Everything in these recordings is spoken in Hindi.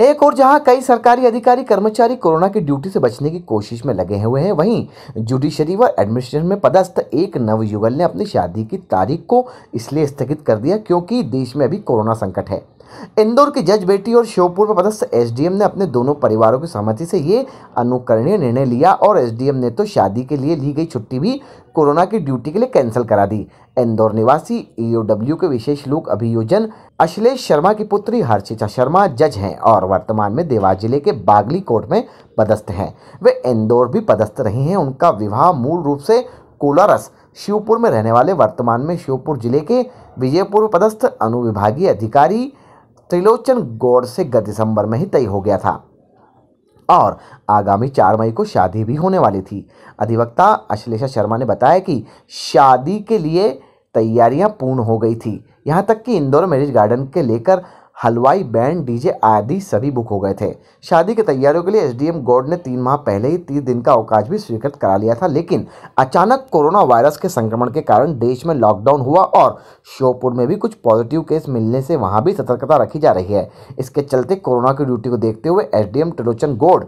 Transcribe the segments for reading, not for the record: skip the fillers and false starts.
एक और जहां कई सरकारी अधिकारी कर्मचारी कोरोना की ड्यूटी से बचने की कोशिश में लगे हुए हैं, वहीं जुडिशरी व एडमिनिस्ट्रेशन में पदस्थ एक नवयुवक ने अपनी शादी की तारीख को इसलिए स्थगित कर दिया क्योंकि देश में अभी कोरोना संकट है। इंदौर की जज बेटी और श्योपुर में पदस्थ एसडीएम ने अपने दोनों परिवारों की सहमति से ये अनुकरणीय निर्णय लिया और एसडीएम ने तो शादी के लिए ली गई छुट्टी भी कोरोना की ड्यूटी के लिए कैंसिल करा दी। इंदौर निवासी ईओडब्ल्यू के विशेष लोक अभियोजन अश्लेष शर्मा की पुत्री हर्षिता शर्मा जज हैं और वर्तमान में देवास जिले के बागली कोर्ट में पदस्थ हैं। वे इंदौर भी पदस्थ रही हैं। उनका विवाह मूल रूप से कोलारस श्योपुर में रहने वाले वर्तमान में श्योपुर जिले के विजयपुर में पदस्थ अनुविभागीय अधिकारी त्रिलोचन गौड़ से गत दिसंबर में ही तय हो गया था और आगामी 4 मई को शादी भी होने वाली थी। अधिवक्ता अश्लेषा शर्मा ने बताया कि शादी के लिए तैयारियां पूर्ण हो गई थी, यहां तक कि इंदौर मैरिज गार्डन के लेकर हलवाई, बैंड, डीजे आदि सभी बुक हो गए थे। शादी की तैयारियों के लिए एसडीएम गौड़ ने 3 माह पहले ही 30 दिन का अवकाश भी स्वीकृत करा लिया था, लेकिन अचानक कोरोना वायरस के संक्रमण के कारण देश में लॉकडाउन हुआ और श्योपुर में भी कुछ पॉजिटिव केस मिलने से वहां भी सतर्कता रखी जा रही है। इसके चलते कोरोना की ड्यूटी को देखते हुए एसडीएम त्रिलोचन गौड़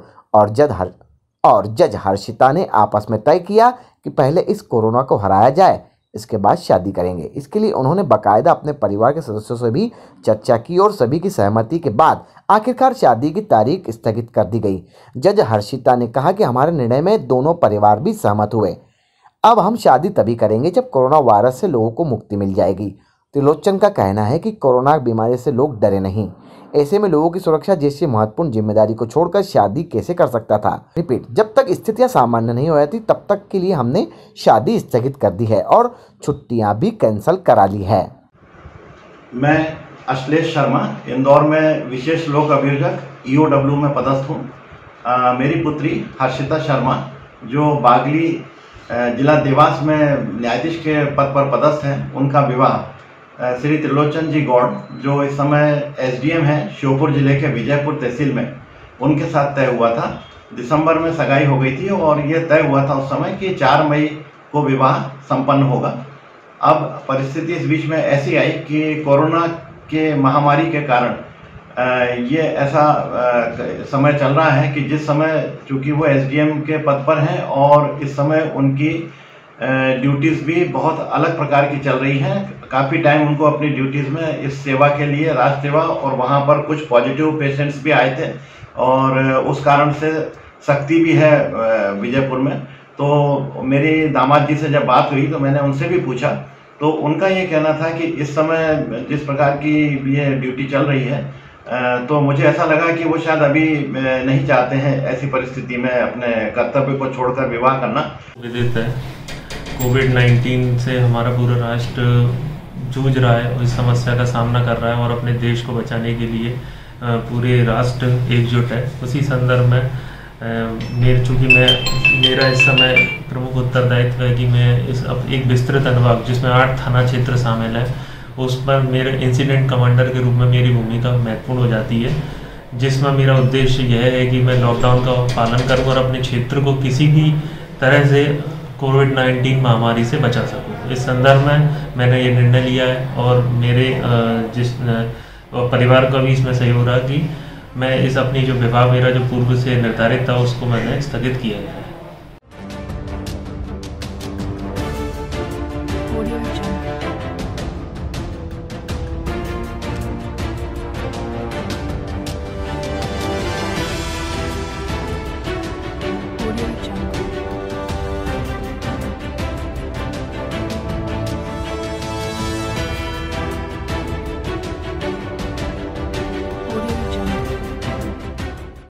और जज हर्षिता ने आपस में तय किया कि पहले इस कोरोना को हराया जाए, इसके बाद शादी करेंगे। इसके लिए उन्होंने बाकायदा अपने परिवार के सदस्यों से भी चर्चा की और सभी की सहमति के बाद आखिरकार शादी की तारीख स्थगित कर दी गई। जज हर्षिता ने कहा कि हमारे निर्णय में दोनों परिवार भी सहमत हुए। अब हम शादी तभी करेंगे जब कोरोना वायरस से लोगों को मुक्ति मिल जाएगी। त्रिलोचन का कहना है कि कोरोना बीमारी से लोग डरे नहीं, ऐसे में लोगों की सुरक्षा जैसी महत्वपूर्ण जिम्मेदारी को छोड़कर शादी कैसे कर सकता था। रिपीट, जब तक स्थितियां सामान्य नहीं हो जाती तब तक के लिए हमने शादी स्थगित कर दी है और छुट्टियां भी कैंसिल करा ली है। मैं अश्लेष शर्मा इंदौर में विशेष लोक अभियोजक ईओडब्ल्यू में पदस्थ हूँ। मेरी पुत्री हर्षिता शर्मा जो बागली जिला देवास में न्यायाधीश के पद पर पदस्थ हैं, उनका विवाह श्री त्रिलोचन जी गौड़ जो इस समय एसडीएम हैं श्योपुर जिले के विजयपुर तहसील में, उनके साथ तय हुआ था। दिसंबर में सगाई हो गई थी और ये तय हुआ था उस समय कि 4 मई को विवाह संपन्न होगा। अब परिस्थिति इस बीच में ऐसी आई कि कोरोना के महामारी के कारण ये ऐसा समय चल रहा है कि जिस समय चूँकि वो एसडीएम के पद पर हैं और इस समय उनकी ड्यूटीज़ भी बहुत अलग प्रकार की चल रही हैं। काफ़ी टाइम उनको अपनी ड्यूटीज़ में इस सेवा के लिए, राष्ट्र सेवा, और वहाँ पर कुछ पॉजिटिव पेशेंट्स भी आए थे और उस कारण से सख्ती भी है विजयपुर में। तो मेरी दामाद जी से जब बात हुई तो मैंने उनसे भी पूछा, तो उनका ये कहना था कि इस समय जिस प्रकार की ये ड्यूटी चल रही है तो मुझे ऐसा लगा कि वो शायद अभी नहीं चाहते हैं ऐसी परिस्थिति में अपने कर्तव्य को छोड़कर विवाह करना। विदित है कोविड-19 से हमारा पूरा राष्ट्र जूझ रहा है और इस समस्या का सामना कर रहा है और अपने देश को बचाने के लिए पूरे राष्ट्र एकजुट है। उसी संदर्भ में चूँकि मेरा इस समय प्रमुख उत्तरदायित्व है कि मैं एक विस्तृत अनुभाग जिसमें 8 थाना क्षेत्र शामिल है, उस पर मेरे इंसिडेंट कमांडर के रूप में मेरी भूमिका महत्वपूर्ण हो जाती है, जिसमें मेरा उद्देश्य यह है कि मैं लॉकडाउन का पालन करूँ और अपने क्षेत्र को किसी भी तरह से कोविड-19 महामारी से बचा सकूँ। इस संदर्भ में मैंने ये निर्णय लिया है और मेरे परिवार का भी इसमें सहयोग रहा कि मैं अपनी जो विवाह मेरा जो पूर्व से निर्धारित था उसको मैंने स्थगित किया है।